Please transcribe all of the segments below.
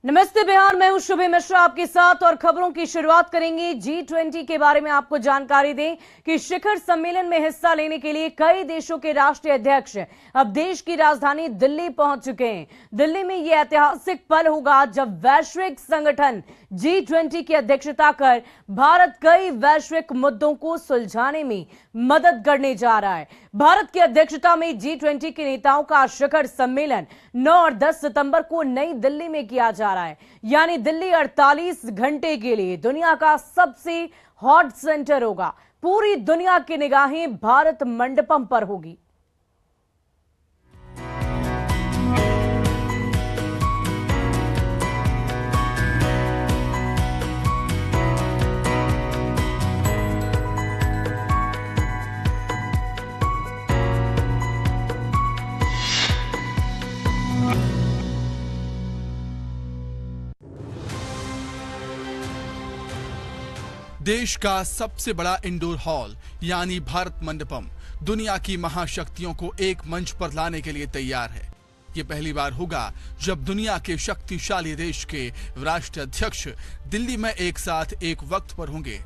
नमस्ते बिहार, मैं हूं शुभे मिश्रा आपके साथ और खबरों की शुरुआत करेंगे। G20 के बारे में आपको जानकारी दें कि शिखर सम्मेलन में हिस्सा लेने के लिए कई देशों के राष्ट्रीय अध्यक्ष अब देश की राजधानी दिल्ली पहुंच चुके हैं। दिल्ली में यह ऐतिहासिक पल होगा जब वैश्विक संगठन G20 की अध्यक्षता कर भारत कई वैश्विक मुद्दों को सुलझाने में मदद करने जा रहा है। भारत की अध्यक्षता में G20 के नेताओं का शिखर सम्मेलन 9 और 10 सितंबर को नई दिल्ली में किया जा रहा है। यानी दिल्ली 48 घंटे के लिए दुनिया का सबसे हॉट सेंटर होगा। पूरी दुनिया की निगाहें भारत मंडपम पर होगी। देश का सबसे बड़ा इंडोर हॉल यानी भारत मंडपम दुनिया की महाशक्तियों को एक मंच पर लाने के लिए तैयार है। ये पहली बार होगा जब दुनिया के शक्तिशाली देश के राष्ट्राध्यक्ष दिल्ली में एक साथ एक वक्त पर होंगे।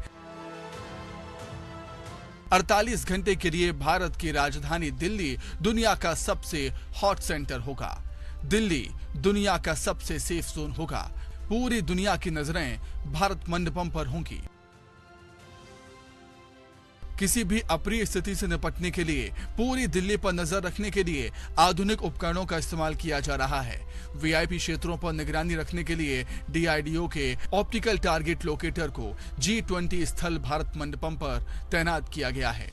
48 घंटे के लिए भारत की राजधानी दिल्ली दुनिया का सबसे हॉट सेंटर होगा। दिल्ली दुनिया का सबसे सेफ जोन होगा। पूरी दुनिया की नजरें भारत मंडपम पर होंगी। किसी भी अप्रिय स्थिति से निपटने के लिए पूरी दिल्ली पर नजर रखने के लिए आधुनिक उपकरणों का इस्तेमाल किया जा रहा है। वीआईपी क्षेत्रों पर निगरानी रखने के लिए डीआरडीओ के ऑप्टिकल टारगेट लोकेटर को G20 स्थल भारत मंडपम पर तैनात किया गया है।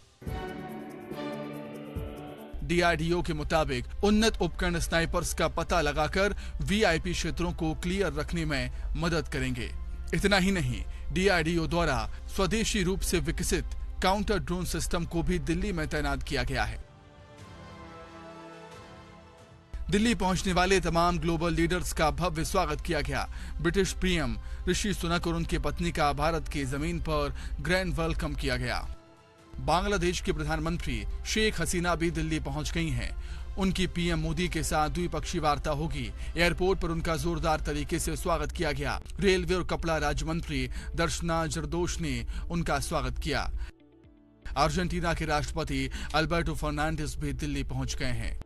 डीआरडीओ के मुताबिक उन्नत उपकरण स्नाइपर्स का पता लगाकर वीआईपी क्षेत्रों को क्लियर रखने में मदद करेंगे। इतना ही नहीं, डीआरडीओ द्वारा स्वदेशी रूप से विकसित काउंटर ड्रोन सिस्टम को भी दिल्ली में तैनात किया गया है। दिल्ली पहुंचने वाले तमाम ग्लोबल लीडर्स का भव्य स्वागत किया गया। ब्रिटिश पीएम ऋषि सुनक और उनकी पत्नी का भारत की जमीन पर ग्रैंड वेलकम किया गया। बांग्लादेश की प्रधानमंत्री शेख हसीना भी दिल्ली पहुंच गई हैं। उनकी पीएम मोदी के साथ द्विपक्षीय वार्ता होगी। एयरपोर्ट पर उनका जोरदार तरीके से स्वागत किया गया। रेलवे और कपड़ा राज्य मंत्री दर्शना जरदोश ने उनका स्वागत किया। अर्जेंटीना के राष्ट्रपति अल्बर्टो फर्नांडिस भी दिल्ली पहुंच गए हैं।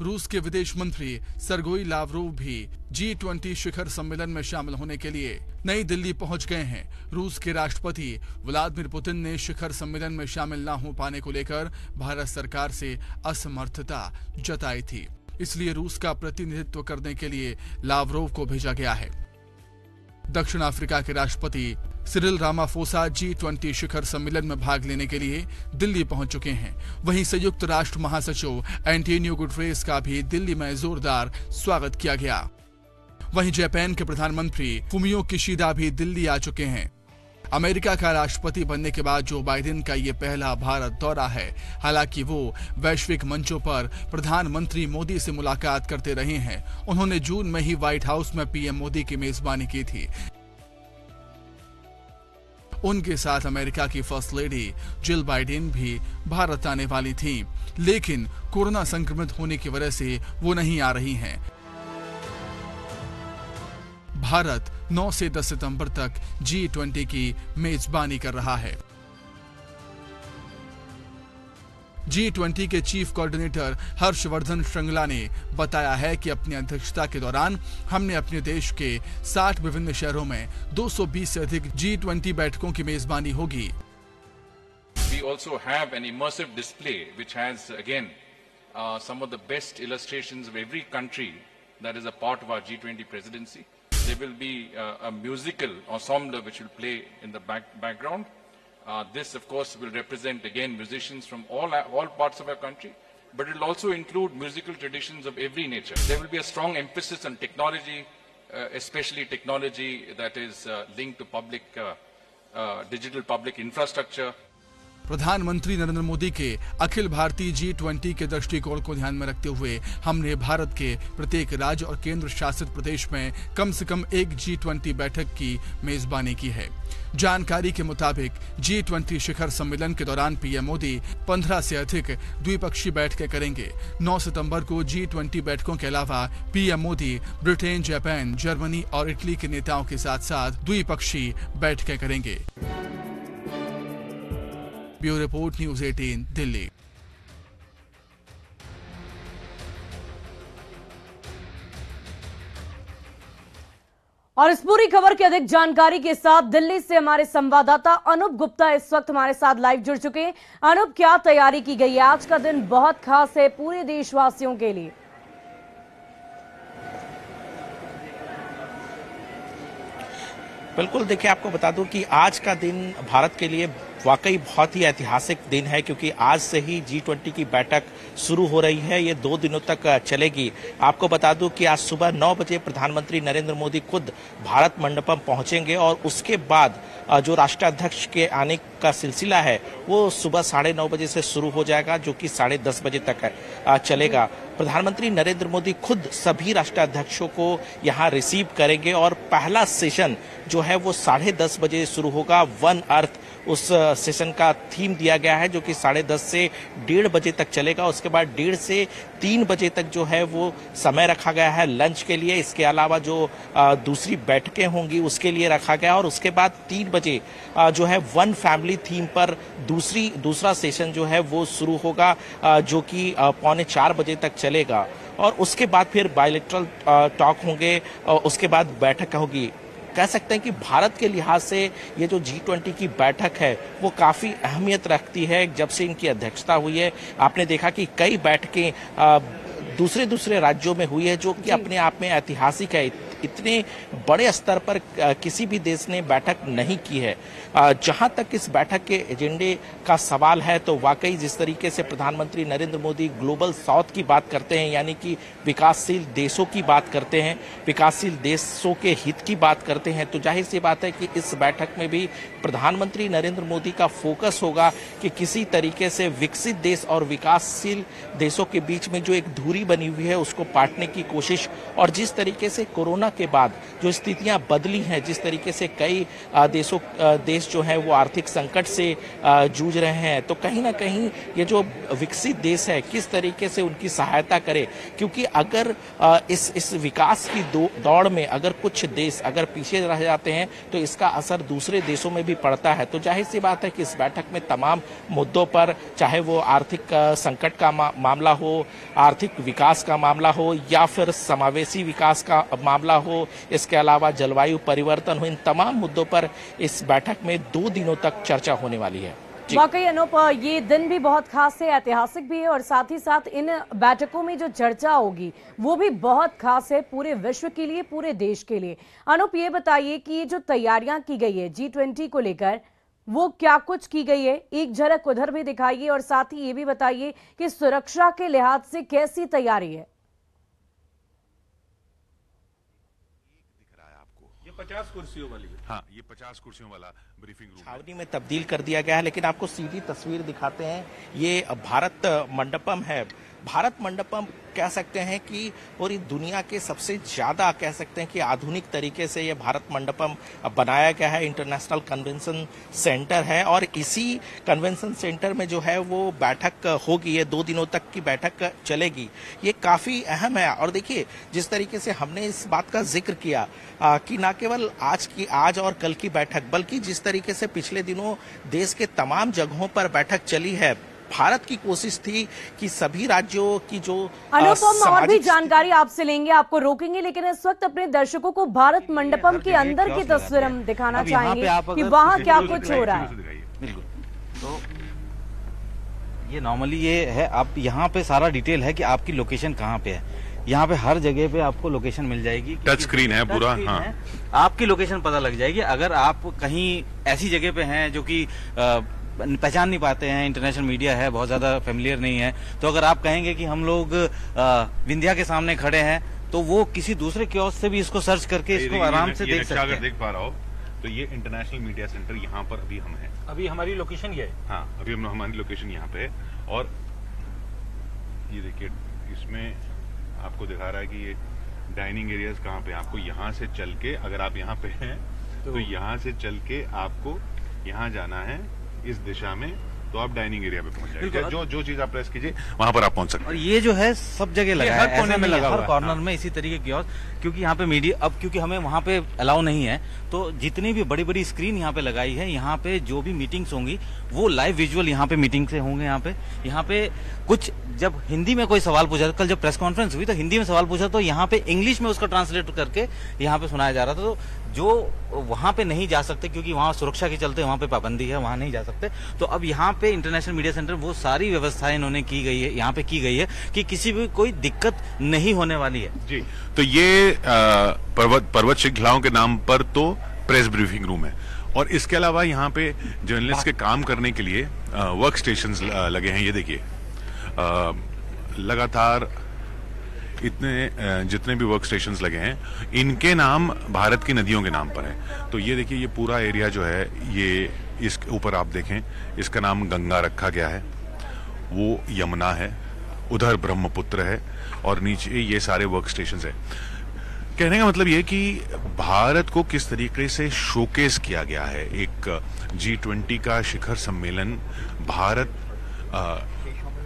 रूस के विदेश मंत्री सर्गेई लावरोव भी G20 शिखर सम्मेलन में शामिल होने के लिए नई दिल्ली पहुंच गए हैं। रूस के राष्ट्रपति व्लादिमीर पुतिन ने शिखर सम्मेलन में शामिल न हो पाने को लेकर भारत सरकार से असमर्थता जताई थी, इसलिए रूस का प्रतिनिधित्व करने के लिए लावरोव को भेजा गया है। दक्षिण अफ्रीका के राष्ट्रपति सिरिल रामाफोसा G20 शिखर सम्मेलन में भाग लेने के लिए दिल्ली पहुंच चुके हैं। वहीं संयुक्त राष्ट्र महासचिव एंटोनियो गुटेरेस का भी दिल्ली में जोरदार स्वागत किया गया। वहीं जापान के प्रधानमंत्री फुमियो किशिदा भी दिल्ली आ चुके हैं। अमेरिका का राष्ट्रपति बनने के बाद जो बाइडेन का ये पहला भारत दौरा है। हालांकि वो वैश्विक मंचों पर प्रधानमंत्री मोदी से मुलाकात करते रहे हैं। उन्होंने जून में ही व्हाइट हाउस में पीएम मोदी की मेजबानी की थी। उनके साथ अमेरिका की फर्स्ट लेडी जिल बाइडेन भी भारत आने वाली थी, लेकिन कोरोना संक्रमित होने की वजह से वो नहीं आ रही हैं। भारत 9 से 10 सितंबर तक G20 की मेजबानी कर रहा है। G20 के चीफ कोऑर्डिनेटर हर्षवर्धन श्रृंगला ने बताया है कि अपनी अध्यक्षता के दौरान हमने अपने देश के 60 विभिन्न शहरों में 220 से अधिक G20 बैठकों की मेजबानी होगी। We also have an immersive display which has again some of the best illustrations of every country that is a part of our G20 presidency. There will be a musical ensemble which will play in the background. This, of course, will represent again musicians from all parts of our country, but it will also include musical traditions of every nature. There will be a strong emphasis on technology, especially technology that is linked to digital public infrastructure. प्रधानमंत्री नरेंद्र मोदी के Akhil Bharatiya G20 के दृष्टिकोण को ध्यान में रखते हुए हमने भारत के प्रत्येक राज्य और केंद्र शासित प्रदेश में कम से कम एक G20 बैठक की मेजबानी की है। जानकारी के मुताबिक G20 शिखर सम्मेलन के दौरान पीएम मोदी 15 से अधिक द्विपक्षीय बैठकें करेंगे। 9 सितंबर को G20 बैठकों के अलावा PM Modi Britain, Japan, Germany और इटली के नेताओं के साथ साथ द्विपक्षीय बैठकें करेंगे। Bureau report, news 18 Delhi. और इस पूरी खबर की अधिक जानकारी के साथ दिल्ली से हमारे संवाददाता अनूप गुप्ता इस वक्त हमारे साथ लाइव जुड़ चुके हैं। अनूप, क्या तैयारी की गई है? आज का दिन बहुत खास है पूरे देशवासियों के लिए। बिल्कुल, देखिए आपको बता दूं कि आज का दिन भारत के लिए वाकई बहुत ही ऐतिहासिक दिन है, क्योंकि आज से ही G20 की बैठक शुरू हो रही है। ये 2 दिनों तक चलेगी। आपको बता दूं कि आज सुबह 9 बजे प्रधानमंत्री नरेंद्र मोदी खुद भारत मंडपम पहुंचेंगे और उसके बाद जो राष्ट्राध्यक्ष के आने का सिलसिला है वो सुबह 9:30 बजे से शुरू हो जाएगा, जो कि 10:30 बजे तक चलेगा। प्रधानमंत्री नरेंद्र मोदी खुद सभी राष्ट्राध्यक्षों को यहाँ रिसीव करेंगे और पहला सेशन जो है वो 10:30 बजे शुरू होगा। वन अर्थ उस सेशन का थीम दिया गया है, जो कि 10:30 से 1:30 बजे तक चलेगा। उसके बाद 1:30 से 3 बजे तक जो है वो समय रखा गया है लंच के लिए। इसके अलावा जो दूसरी बैठकें होंगी उसके लिए रखा गया, और उसके बाद 3 बजे जो है वन फैमिली थीम पर दूसरा सेशन जो है वो शुरू होगा, जो कि 3:45 बजे तक चलेगा। और उसके बाद फिर बायलैटरल टॉक होंगे और उसके बाद बैठक होगी। कह सकते हैं कि भारत के लिहाज से ये जो G20 की बैठक है वो काफी अहमियत रखती है। जब से इनकी अध्यक्षता हुई है, आपने देखा कि कई बैठकें दूसरे राज्यों में हुई है, जो कि अपने आप में ऐतिहासिक है। इतने बड़े स्तर पर किसी भी देश ने बैठक नहीं की है। जहां तक इस बैठक के एजेंडे का सवाल है, तो वाकई जिस तरीके से प्रधानमंत्री नरेंद्र मोदी ग्लोबल साउथ की बात करते हैं, यानी कि विकासशील देशों की बात करते हैं, विकासशील देशों के हित की बात करते हैं, तो जाहिर सी बात है कि इस बैठक में भी प्रधानमंत्री नरेंद्र मोदी का फोकस होगा कि किसी तरीके से विकसित देश और विकासशील देशों के बीच में जो एक दूरी बनी हुई है उसको पाटने की कोशिश। और जिस तरीके से कोरोना के बाद जो स्थितियां बदली हैं, जिस तरीके से कई देश जो है वो आर्थिक संकट से जूझ रहे हैं, तो कहीं ना कहीं ये जो विकसित देश है किस तरीके से उनकी सहायता करे, क्योंकि अगर इस विकास की दौड़ में अगर कुछ देश अगर पीछे रह जाते हैं तो इसका असर दूसरे देशों में भी पड़ता है। तो जाहिर सी बात है कि इस बैठक में तमाम मुद्दों पर, चाहे वो आर्थिक संकट का मामला हो, आर्थिक विकास का मामला हो, या फिर समावेशी विकास का मामला हो, इसके अलावा जलवायु परिवर्तन हो, इन तमाम मुद्दों पर इस बैठक में 2 दिनों तक चर्चा होने वाली है। वाकई अनूप, ये दिन भी बहुत खास है, ऐतिहासिक भी है, और साथ ही साथ इन बैठकों में जो चर्चा होगी वो भी बहुत खास है पूरे विश्व के लिए, पूरे देश के लिए। अनूप, ये बताइए कि ये जो तैयारियां की गई है G20 को लेकर, वो क्या कुछ की गई है? एक झलक उधर भी दिखाइए, और साथ ही ये भी बताइए कि सुरक्षा के लिहाज से कैसी तैयारी है। 50 कुर्सियों वाली, हाँ, ये 50 कुर्सियों वाला ब्रीफिंग रूम छावनी में तब्दील कर दिया गया है। लेकिन आपको सीधी तस्वीर दिखाते हैं, ये भारत मंडपम है। भारत मंडपम कह सकते हैं कि पूरी दुनिया के सबसे ज्यादा कह सकते हैं कि आधुनिक तरीके से ये भारत मंडपम बनाया गया है। इंटरनेशनल कन्वेंशन सेंटर है, और इसी कन्वेंशन सेंटर में जो है वो बैठक होगी। ये 2 दिनों तक की बैठक चलेगी। ये काफी अहम है। और देखिए, जिस तरीके से हमने इस बात का जिक्र किया कि न केवल आज और कल की बैठक, बल्कि जिस तरीके से पिछले दिनों देश के तमाम जगहों पर बैठक चली है, भारत की कोशिश थी कि सभी राज्यों की जो अनुपम और भी जानकारी आपसे लेंगे, आपको रोकेंगे, लेकिन इस वक्त अपने दर्शकों को भारत मंडपम के अंदर की तस्वीर हम दिखाना चाहेंगे कि वहाँ क्या कुछ हो रहा है। बिल्कुल, तो ये नॉर्मली ये है, आप यहाँ पे सारा डिटेल है कि आपकी लोकेशन कहाँ पे है। यहाँ पे हर जगह पे आपको लोकेशन मिल जाएगी, टच स्क्रीन है पूरा, हाँ, आपकी लोकेशन पता लग जाएगी। अगर आप कहीं ऐसी जगह पे हैं जो कि पहचान नहीं पाते हैं, इंटरनेशनल मीडिया है, बहुत ज्यादा फेमिलियर नहीं है, तो अगर आप कहेंगे कि हम लोग विंध्या के सामने खड़े हैं, तो वो किसी दूसरे कियोस्क से भी इसको सर्च करके इसको आराम से देख सकते हैं। अगर देख पा रहा हो तो ये इंटरनेशनल मीडिया सेंटर यहाँ पर अभी हम हैं। अभी हमारी लोकेशन ये है। हाँ, अभी हमारी लोकेशन यहाँ पे है और ये देखिए इसमें आपको दिखा रहा है कि ये डाइनिंग एरियाज कहाँ पे, आपको यहाँ से चल के, अगर आप यहाँ पे हैं तो यहाँ से चल के आपको यहाँ जाना है इस दिशा में, तो आप डाइनिंग एरिया पे पहुंच जाएंगे। जो चीज आप प्रेस कीजिए वहां पर आप पहुंच सकते हैं। और ये जो है सब जगह लगा है, हर कोने में लगा हुआ है, हर कॉर्नर में इसी तरीके की कियोस्क, क्योंकि यहाँ पे मीडिया, अब क्योंकि हमें वहाँ पे अलाउ नहीं है, तो जितनी भी बड़ी बड़ी स्क्रीन यहाँ पे लगाई है, यहाँ पे जो भी मीटिंग्स होंगी वो लाइव विजुअल यहाँ पे मीटिंग से होंगे। यहाँ पे कुछ जब हिंदी में कोई सवाल पूछा, कल जब प्रेस कॉन्फ्रेंस हुई तो हिंदी में सवाल पूछा तो यहाँ पे इंग्लिश में उसका ट्रांसलेट करके यहाँ पे सुनाया जा रहा था। तो जो वहां पे नहीं जा सकते क्योंकि वहां सुरक्षा के चलते वहां पे पाबंदी है, वहां नहीं जा सकते, तो अब यहाँ पे इंटरनेशनल मीडिया सेंटर वो सारी व्यवस्थाएं इन्होंने की गई है, यहाँ पे की गई है कि किसी भी कोई दिक्कत नहीं होने वाली है। जी, तो ये पर्वत श्रृंखलाओं के नाम पर तो प्रेस ब्रीफिंग रूम है और इसके अलावा यहाँ पे जर्नलिस्ट के काम करने के लिए वर्क स्टेशंस लगे हैं। ये देखिए लगातार इतने जितने भी वर्क स्टेशंस लगे हैं इनके नाम भारत की नदियों के नाम पर है। तो ये देखिए ये पूरा एरिया जो है, ये इस ऊपर आप देखें इसका नाम गंगा रखा गया है, वो यमुना है, उधर ब्रह्मपुत्र है और नीचे ये सारे वर्क स्टेशंस है। कहने का मतलब ये कि भारत को किस तरीके से शोकेस किया गया है। एक G20 का शिखर सम्मेलन, भारत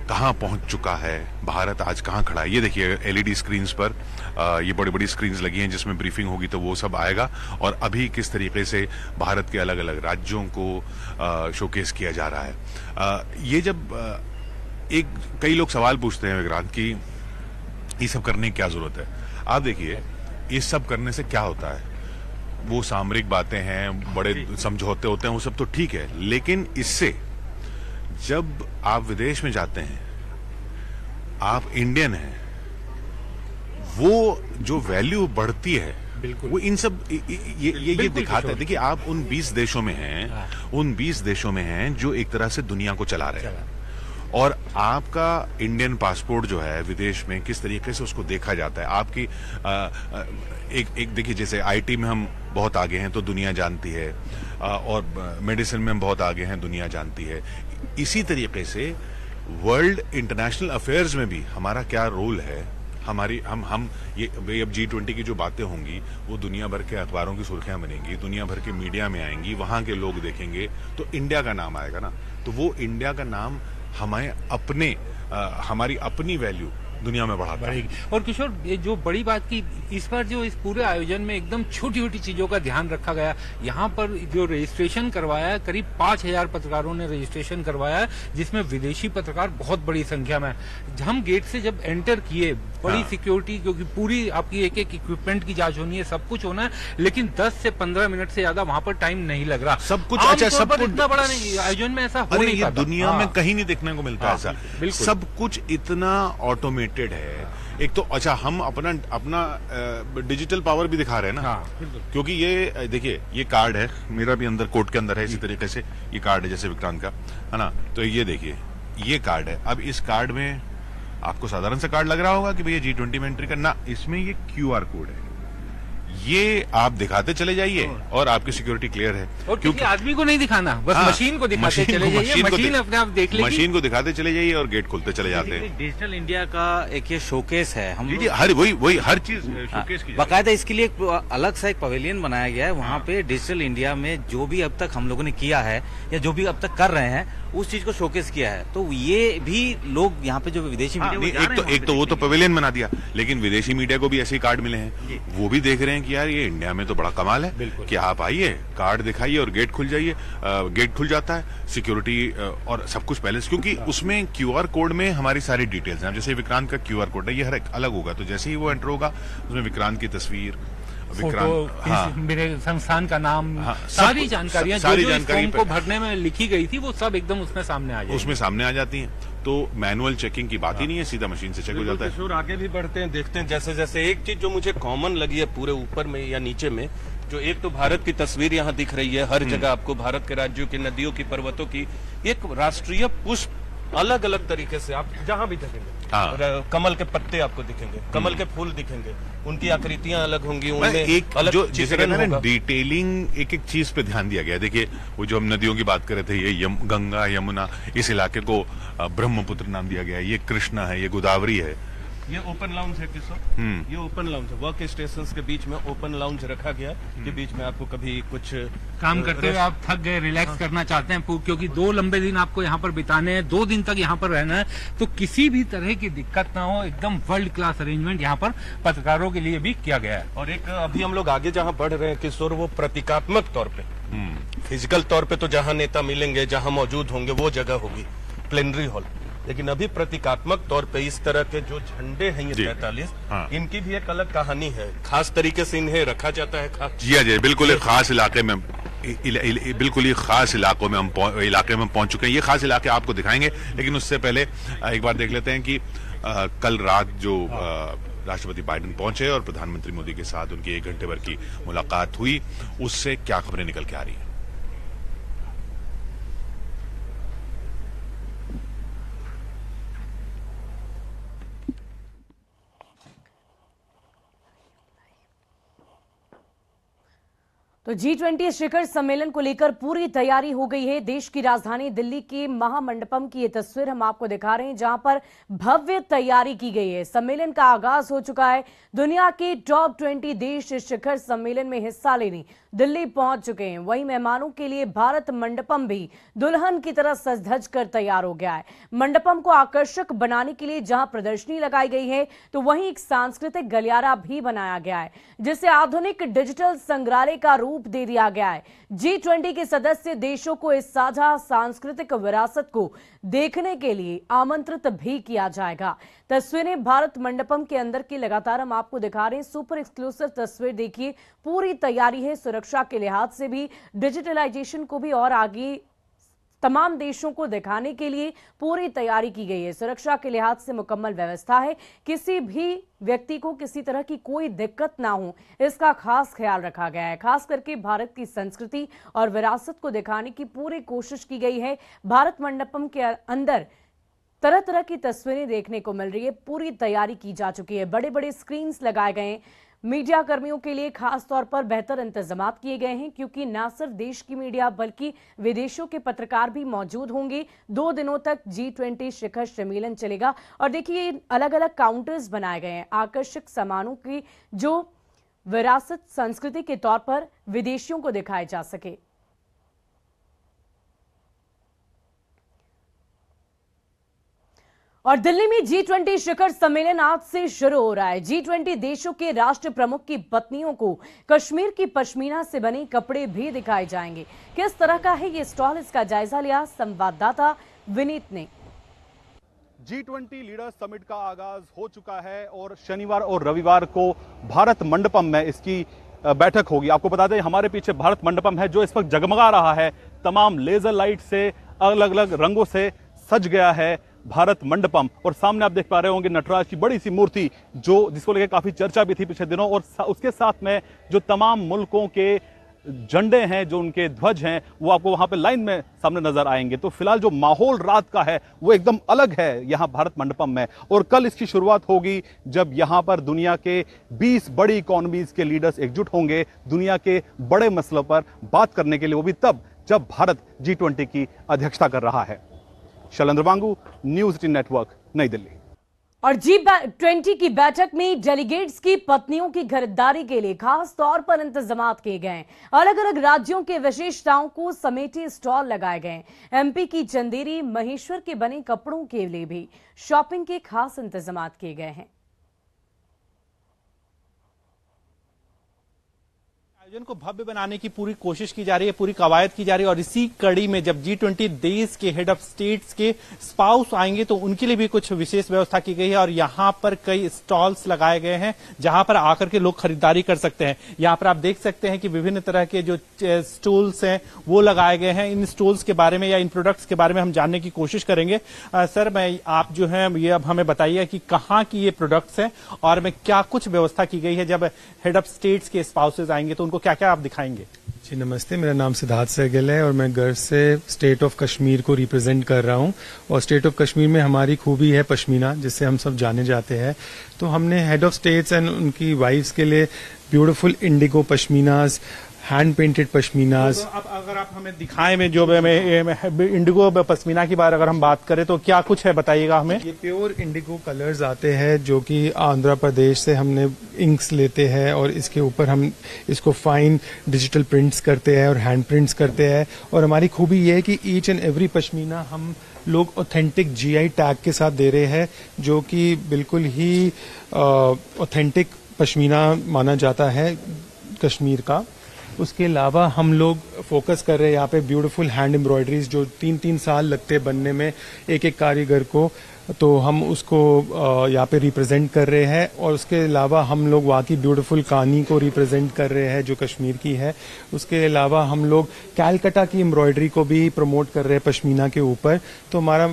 कहाँ पहुंच चुका है, भारत आज कहाँ खड़ा है। ये देखिए LED स्क्रीन्स पर ये बड़ी बड़ी स्क्रीन्स लगी हैं जिसमें ब्रीफिंग होगी तो वो सब आएगा और अभी किस तरीके से भारत के अलग अलग राज्यों को शोकेस किया जा रहा है। ये जब कई लोग सवाल पूछते हैं विक्रांत कि ये सब करने की क्या जरूरत है। आप देखिए इस सब करने से क्या होता है, वो सामरिक बातें हैं, बड़े समझौते होते हैं, वो सब तो ठीक है, लेकिन इससे जब आप विदेश में जाते हैं, आप इंडियन हैं, वो जो वैल्यू बढ़ती है वो इन सब ये दिखाता है। देखिए आप उन 20 देशों में हैं, उन 20 देशों में हैं जो एक तरह से दुनिया को चला रहे हैं और आपका इंडियन पासपोर्ट जो है विदेश में किस तरीके से उसको देखा जाता है। आपकी एक देखिए जैसे IT में हम बहुत आगे हैं तो दुनिया जानती है और मेडिसिन में हम बहुत आगे हैं, दुनिया जानती है। इसी तरीके से वर्ल्ड इंटरनेशनल अफेयर्स में भी हमारा क्या रोल है, हमारी हम ये अब G20 की जो बातें होंगी वो दुनिया भर के अखबारों की सुर्खियां बनेंगी, दुनिया भर के मीडिया में आएंगी, वहां के लोग देखेंगे तो इंडिया का नाम आएगा ना। तो वो इंडिया का नाम हमें हमारी अपनी वैल्यू दुनिया में बढ़ाता है। और किशोर, ये जो बड़ी बात की इस बार जो इस पूरे आयोजन में एकदम छोटी छोटी चीजों का ध्यान रखा गया। यहाँ पर जो रजिस्ट्रेशन करवाया है, करीब 5000 पत्रकारों ने रजिस्ट्रेशन करवाया है, जिसमें विदेशी पत्रकार बहुत बड़ी संख्या में। हम गेट से जब एंटर किए, बड़ी सिक्योरिटी, क्योंकि पूरी आपकी एक एक इक्विपमेंट की जांच होनी है, सब कुछ होना है, लेकिन 10 से 15 मिनट से ज्यादा वहाँ पर टाइम नहीं लग रहा। सब कुछ अच्छा, सब कुछ इतना बड़ा नहीं, आयोजन में ऐसा हो नहीं पाता। दुनिया में कहीं नहीं देखने को मिलता ऐसा। सब कुछ इतना ऑटोमेटेड है। एक तो अच्छा हम अपना डिजिटल पावर भी दिखा रहे हैं ना, क्योंकि ये देखिए ये कार्ड है, मेरा भी अंदर कोट के अंदर है, इसी तरीके से ये कार्ड है जैसे विक्रांत का है ना। तो ये देखिए ये कार्ड है। अब इस कार्ड में आपको साधारण सा कार्ड लग रहा होगा कि भैया G20 में एंट्री करना, इसमें ये QR कोड है, ये आप दिखाते चले जाइए और आपकी सिक्योरिटी क्लियर है। और क्योंकि आदमी को नहीं दिखाना, बस मशीन को दिखाते चले जाइए, मशीन अपने आप देख लेगी, मशीन को दिखाते चले जाइए और गेट खुलते चले जाते हैं। डिजिटल इंडिया का एक ये शोकेस है, हम वही हर चीज शोकेस की बाकायदा इसके लिए एक अलग सा एक पवेलियन बनाया गया है। वहाँ पे डिजिटल इंडिया में जो भी अब तक हम लोगों ने किया है या जो भी अब तक कर रहे हैं उस चीज को शोकेस किया है। तो ये भी लोग यहाँ पे जो विदेशी मीडिया एक तो वो तो पवेलियन बना दिया, लेकिन विदेशी मीडिया को भी ऐसे कार्ड मिले हैं, वो भी देख रहे हैं कि यार ये इंडिया में तो बड़ा कमाल है कि आप आइए, कार्ड दिखाइए और गेट खुल जाइए, गेट खुल जाता है, सिक्योरिटी और सब कुछ पहले, क्योंकि उसमें QR कोड में हमारी सारी डिटेल्स हैं। जैसे विक्रांत का QR कोड है, ये हर एक अलग होगा, तो जैसे ही वो एंटर होगा उसमें विक्रांत की तस्वीर, फोटो, मेरे संस्थान का नाम, सारी जानकारियां जो फॉर्म को भरने में लिखी गई थी वो सब एकदम उसमें सामने आ जाती, उसमें सामने आ जाती हैं। तो मैनुअल चेकिंग की बात ही नहीं है, सीधा मशीन से चेक हो जाता है। आगे भी बढ़ते हैं, देखते हैं जैसे जैसे। एक चीज जो मुझे कॉमन लगी है पूरे ऊपर में या नीचे में, जो एक तो भारत की तस्वीर यहाँ दिख रही है, हर जगह आपको भारत के राज्यों की नदियों की, पर्वतों की, एक राष्ट्रीय पुष्प अलग अलग तरीके से आप जहां भी देखेंगे कमल के पत्ते आपको दिखेंगे, कमल के फूल दिखेंगे, उनकी आकृतियां अलग होंगी, उनमें एक अलग जो चित्रण होगा। डिटेलिंग एक एक चीज पे ध्यान दिया गया। देखिए वो जो हम नदियों की बात कर रहे थे, ये गंगा यमुना, इस इलाके को ब्रह्मपुत्र नाम दिया गया है, ये कृष्णा है, ये गोदावरी है। ये ओपन लाउंज है किशोर, ये ओपन लाउंज है। वर्क स्टेशंस के बीच में ओपन लाउंज रखा गया है कि बीच में आपको कभी कुछ काम करते हुए आप थक गए, रिलैक्स करना चाहते हैं, क्योंकि 2 लंबे दिन आपको यहाँ पर बिताने हैं, 2 दिन तक यहाँ पर रहना है, तो किसी भी तरह की दिक्कत ना हो, एकदम वर्ल्ड क्लास अरेंजमेंट यहाँ पर पत्रकारों के लिए भी किया गया है। और एक अभी हम लोग आगे जहाँ बढ़ रहे हैं किशोर, वो प्रतीकात्मक तौर पे, फिजिकल तौर पे तो जहाँ नेता मिलेंगे, जहाँ मौजूद होंगे वो जगह होगी प्लेनरी हॉल, लेकिन अभी प्रतीकात्मक तौर पे इस तरह के जो झंडे हैं ये 43, इनकी भी एक अलग कहानी है। खास तरीके से इन्हें रखा जाता है। जी बिल्कुल एक खास इलाके में, बिल्कुल ही खास इलाकों में हम इलाके में पहुंच चुके हैं। ये खास इलाके आपको दिखाएंगे, लेकिन उससे पहले एक बार देख लेते हैं कि कल रात जो राष्ट्रपति बाइडेन पहुंचे और प्रधानमंत्री मोदी के साथ उनकी 1 घंटे भर की मुलाकात हुई, उससे क्या खबरें निकल के आ रही है। तो G20 शिखर सम्मेलन को लेकर पूरी तैयारी हो गई है। देश की राजधानी दिल्ली के महामंडपम की ये तस्वीर हम आपको दिखा रहे हैं, जहां पर भव्य तैयारी की गई है। सम्मेलन का आगाज हो चुका है। दुनिया के टॉप 20 देश इस शिखर सम्मेलन में हिस्सा लेने दिल्ली पहुंच चुके हैं। वहीं मेहमानों के लिए भारत मंडपम भी दुल्हन की तरह सज धज कर तैयार हो गया है। मंडपम को आकर्षक बनाने के लिए जहां प्रदर्शनी लगाई गई है, तो वहीं एक सांस्कृतिक गलियारा भी बनाया गया है, जिसे आधुनिक डिजिटल संग्रहालय का रूप दे दिया गया है। G20 के सदस्य देशों को इस साझा सांस्कृतिक विरासत को देखने के लिए आमंत्रित भी किया जाएगा। तस्वीरें भारत मंडपम के अंदर की लगातार हम आपको दिखा रहे हैं। सुपर एक्सक्लूसिव तस्वीर देखिए। पूरी तैयारी है, सुरक्षा के लिहाज से भी, डिजिटलाइजेशन को भी और आगे तमाम देशों को दिखाने के लिए पूरी तैयारी की गई है। सुरक्षा के लिहाज से मुकम्मल व्यवस्था है, किसी भी व्यक्ति को किसी तरह की कोई दिक्कत ना हो, इसका खास ख्याल रखा गया है। खास करके भारत की संस्कृति और विरासत को दिखाने की पूरी कोशिश की गई है। भारत मंडपम के अंदर तरह तरह की तस्वीरें देखने को मिल रही है। पूरी तैयारी की जा चुकी है। बड़े बड़े स्क्रीन्स लगाए गए हैं। मीडिया कर्मियों के लिए खास तौर पर बेहतर इंतजाम किए गए हैं, क्योंकि न सिर्फ देश की मीडिया बल्कि विदेशों के पत्रकार भी मौजूद होंगे। 2 दिनों तक G20 शिखर सम्मेलन चलेगा। और देखिए, अलग अलग काउंटर्स बनाए गए हैं आकर्षक सामानों की, जो विरासत संस्कृति के तौर पर विदेशियों को दिखाए जा सके। और दिल्ली में G20 शिखर सम्मेलन आज से शुरू हो रहा है। G20 देशों के राष्ट्र प्रमुख की पत्नियों को कश्मीर की पश्मीना से बने कपड़े भी दिखाए जाएंगे। किस तरह का है ये स्टॉल, इसका जायजा लिया संवाददाता विनीत ने। G20 लीडर्स समिट का आगाज हो चुका है और शनिवार और रविवार को भारत मंडपम में इसकी बैठक होगी। आपको बता दें, हमारे पीछे भारत मंडपम है, जो इस वक्त जगमगा रहा है। तमाम लेजर लाइट से, अलग अलग रंगों से सज गया है भारत मंडपम। और सामने आप देख पा रहे होंगे नटराज की बड़ी सी मूर्ति, जो जिसको लेकर काफी चर्चा भी थी पिछले दिनों। और उसके साथ में जो तमाम मुल्कों के झंडे हैं, जो उनके ध्वज हैं, वो आपको वहां पे लाइन में सामने नजर आएंगे। तो फिलहाल जो माहौल रात का है वो एकदम अलग है यहाँ भारत मंडपम में। और कल इसकी शुरुआत होगी जब यहाँ पर दुनिया के 20 बड़ी इकोनॉमीज के लीडर्स एकजुट होंगे दुनिया के बड़े मसलों पर बात करने के लिए, वो भी तब जब भारत G20 की अध्यक्षता कर रहा है। शैलेंद्र वांगू, न्यूज 18 नेटवर्क, नई दिल्ली। और G20 की बैठक में डेलीगेट्स की पत्नियों की खरीदारी के लिए खास तौर पर इंतजाम किए गए हैं। अलग अलग राज्यों के विशेषताओं को समेटे स्टॉल लगाए गए हैं। MP की चंदेरी, महेश्वर के बने कपड़ों के लिए भी शॉपिंग के खास इंतजाम किए गए हैं। आयोजन को भव्य बनाने की पूरी कोशिश की जा रही है, पूरी कवायद की जा रही है। और इसी कड़ी में जब G20 देश के हेड ऑफ स्टेट्स के स्पाउस आएंगे तो उनके लिए भी कुछ विशेष व्यवस्था की गई है। और यहाँ पर कई स्टॉल्स लगाए गए हैं जहां पर आकर के लोग खरीदारी कर सकते हैं। यहाँ पर आप देख सकते हैं कि विभिन्न तरह के जो स्टूल्स हैं वो लगाए गए हैं। इन स्टूल्स के बारे में या इन प्रोडक्ट्स के बारे में हम जानने की कोशिश करेंगे। सर, आप जो है ये अब हमें बताइए कि कहाँ की ये प्रोडक्ट्स हैं और में क्या कुछ व्यवस्था की गई है। जब हेड ऑफ स्टेट्स के स्पाउसेज आएंगे तो उनको क्या क्या आप दिखाएंगे? जी नमस्ते, मेरा नाम सिद्धार्थ सहगल है और मैं गर्व से स्टेट ऑफ कश्मीर को रिप्रेजेंट कर रहा हूं। और स्टेट ऑफ कश्मीर में हमारी खूबी है पश्मीना, जिससे हम सब जाने जाते हैं। तो हमने हेड ऑफ स्टेट्स एंड उनकी वाइफ्स के लिए ब्यूटीफुल इंडिगो पश्मीनाज, हैंड पेंटेड पश्मीनाज। तो अब अगर आप हमें दिखाएं में जो इंडिगो पश्मीना की बार अगर हम बात करें तो क्या कुछ है, बताइएगा हमें। ये प्योर इंडिगो कलर्स आते हैं जो कि आंध्र प्रदेश से हमने इंक्स लेते हैं और इसके ऊपर हम इसको फाइन डिजिटल प्रिंट्स करते हैं और हैंड प्रिंट्स करते हैं। और हमारी खूबी ये है कि ईच एंड एवरी पश्मीना हम लोग ऑथेंटिक GI टैग के साथ दे रहे हैं, जो कि बिल्कुल ही ऑथेंटिक पश्मीना माना जाता है कश्मीर का। उसके अलावा हम लोग फोकस कर रहे हैं यहाँ पे ब्यूटीफुल हैंड एम्ब्रॉयडरीज जो 3-3 साल लगते हैं बनने में एक एक कारीगर को, तो हम उसको यहाँ पे रिप्रेजेंट कर रहे हैं। और उसके अलावा हम लोग वहाँ की ब्यूटीफुल कहानी को रिप्रेजेंट कर रहे हैं जो कश्मीर की है। उसके अलावा हम लोग कैलकटा की एम्ब्रॉयडरी को भी प्रमोट कर रहे हैं पश्मीना के ऊपर। तो हमारा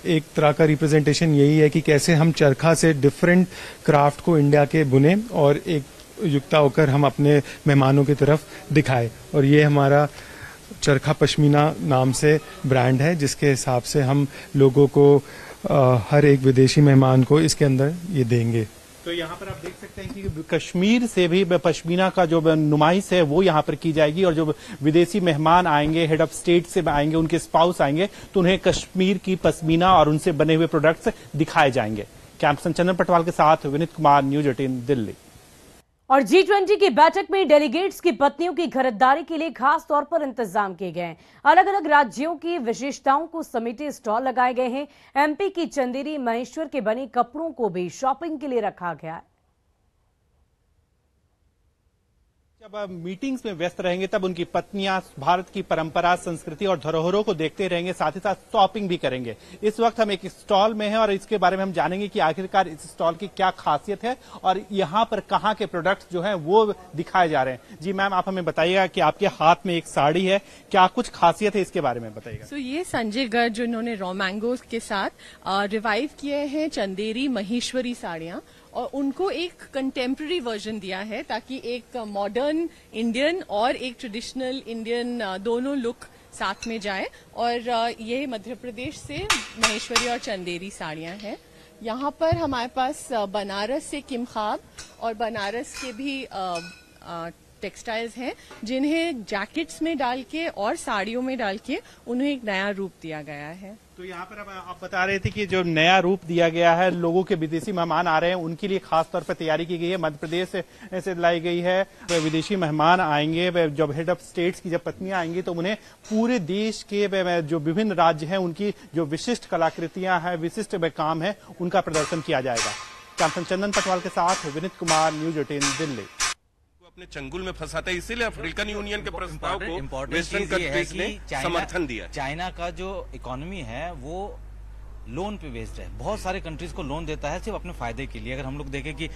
एक तरह का रिप्रेजेंटेशन यही है कि कैसे हम चरखा से डिफरेंट क्राफ्ट को इंडिया के बुने और एक युक्ता होकर हम अपने मेहमानों की तरफ दिखाए। और ये हमारा चरखा पश्मीना नाम से ब्रांड है, जिसके हिसाब से हम लोगों को हर एक विदेशी मेहमान को इसके अंदर ये देंगे। तो यहाँ पर आप देख सकते हैं कि कश्मीर से भी पश्मीना का जो नुमाइश है वो यहाँ पर की जाएगी। और जो विदेशी मेहमान आएंगे, हेड ऑफ स्टेट से आएंगे, उनके स्पाउस आएंगे, तो उन्हें कश्मीर की पश्मीना और उनसे बने हुए प्रोडक्ट्स दिखाए जाएंगे। कैंपसन चंदन पटवाल के साथ विनीत कुमार, न्यूज 18 दिल्ली। और G20 की बैठक में डेलीगेट्स की पत्नियों की खरीदारी के लिए खास तौर पर इंतजाम किए गए हैं। अलग अलग राज्यों की विशेषताओं को समेटे स्टॉल लगाए गए हैं। MP की चंदेरी महेश्वर के बने कपड़ों को भी शॉपिंग के लिए रखा गया है। जब मीटिंग्स में व्यस्त रहेंगे तब उनकी पत्नियां भारत की परंपरा, संस्कृति और धरोहरों को देखते रहेंगे, साथ ही साथ शॉपिंग भी करेंगे। इस वक्त हम एक स्टॉल में हैं और इसके बारे में हम जानेंगे कि आखिरकार इस स्टॉल की क्या खासियत है और यहाँ पर कहाँ के प्रोडक्ट्स जो हैं वो दिखाए जा रहे हैं। जी मैम, आप हमें बताइएगा कि आपके हाथ में एक साड़ी है, क्या कुछ खासियत है इसके बारे में बताइएगा। ये संजय गर्ग जो इन्होंने रॉ मैंगोज के साथ रिवाइव किए हैं चंदेरी महेश्वरी साड़ियां और उनको एक कंटेम्प्रेरी वर्जन दिया है ताकि एक मॉडर्न इंडियन और एक ट्रेडिशनल इंडियन दोनों लुक साथ में जाए। और ये मध्य प्रदेश से महेश्वरी और चंदेरी साड़ियां हैं। यहाँ पर हमारे पास बनारस से किमखाब और बनारस के भी टेक्सटाइल्स हैं जिन्हें जैकेट्स में डाल के और साड़ियों में डाल के उन्हें एक नया रूप दिया गया है। तो यहाँ पर आप बता रहे थे कि जो नया रूप दिया गया है, लोगों के विदेशी मेहमान आ रहे हैं उनके लिए खास तौर पर तैयारी की गई है। मध्य प्रदेश से लाई गई है। विदेशी मेहमान आएंगे, जब हेड ऑफ स्टेट्स की जब पत्नियां आएंगी तो उन्हें पूरे देश के जो विभिन्न राज्य हैं उनकी जो विशिष्ट कलाकृतियां हैं, विशिष्ट काम है, उनका प्रदर्शन किया जाएगा। कैंपसन चंदन पटवाल के साथ विनीत कुमार, न्यूज 18 दिल्ली। अपने चंगुल में फंसाता है, इसीलिए अफ्रीकन यूनियन के प्रस्ताव को वेस्टर्न कंट्रीज ने समर्थन दिया। चाइना का जो इकोनॉमी है वो लोन पे बेस्ड है, बहुत सारे कंट्रीज को लोन देता है सिर्फ अपने फायदे के लिए। अगर हम लोग देखें कि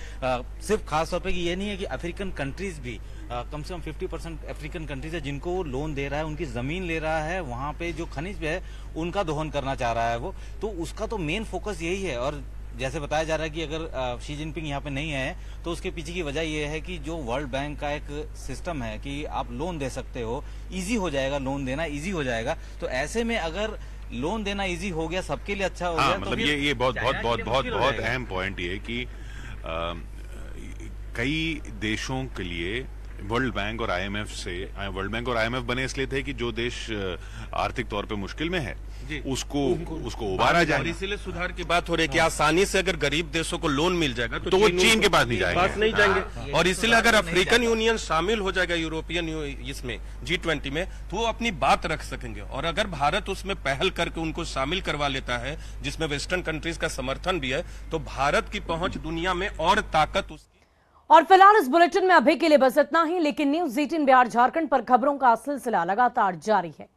सिर्फ खास तौर पे कि ये नहीं है कि अफ्रीकन कंट्रीज भी कम से कम 50% अफ्रीकन कंट्रीज है जिनको वो लोन दे रहा है, उनकी जमीन ले रहा है, वहां पे जो खनिज है उनका दोहन करना चाह रहा है वो, तो उसका तो मेन फोकस यही है। और जैसे बताया जा रहा है कि अगर शी जिनपिंग यहाँ पे नहीं है तो उसके पीछे की वजह यह है कि जो वर्ल्ड बैंक का एक सिस्टम है कि आप लोन दे सकते हो, इजी हो जाएगा, लोन देना इजी हो जाएगा। तो ऐसे में अगर लोन देना इजी हो गया, सबके लिए अच्छा हो गया। मतलब तो ये बहुत अहम पॉइंट ये कि कई देशों के लिए वर्ल्ड बैंक और आईएमएफ बने इसलिए थे कि जो देश आर्थिक तौर पे मुश्किल में है उसको उबारा जाए। इसीलिए सुधार की बात हो रही है कि आसानी से अगर गरीब देशों को लोन मिल जाएगा तो वो चीन के पास नहीं जाएंगे। और इसीलिए अगर अफ्रीकन यूनियन शामिल हो जाएगा यूरोपियन इसमें G20 में तो वो अपनी बात रख सकेंगे। और अगर भारत उसमें पहल करके उनको शामिल करवा लेता है जिसमें वेस्टर्न कंट्रीज का समर्थन भी है, तो भारत की पहुंच दुनिया में और ताकत उसकी। और फिलहाल इस बुलेटिन में अभी के लिए बस इतना ही, लेकिन न्यूज 18 बिहार झारखंड पर खबरों का सिलसिला लगातार जारी है।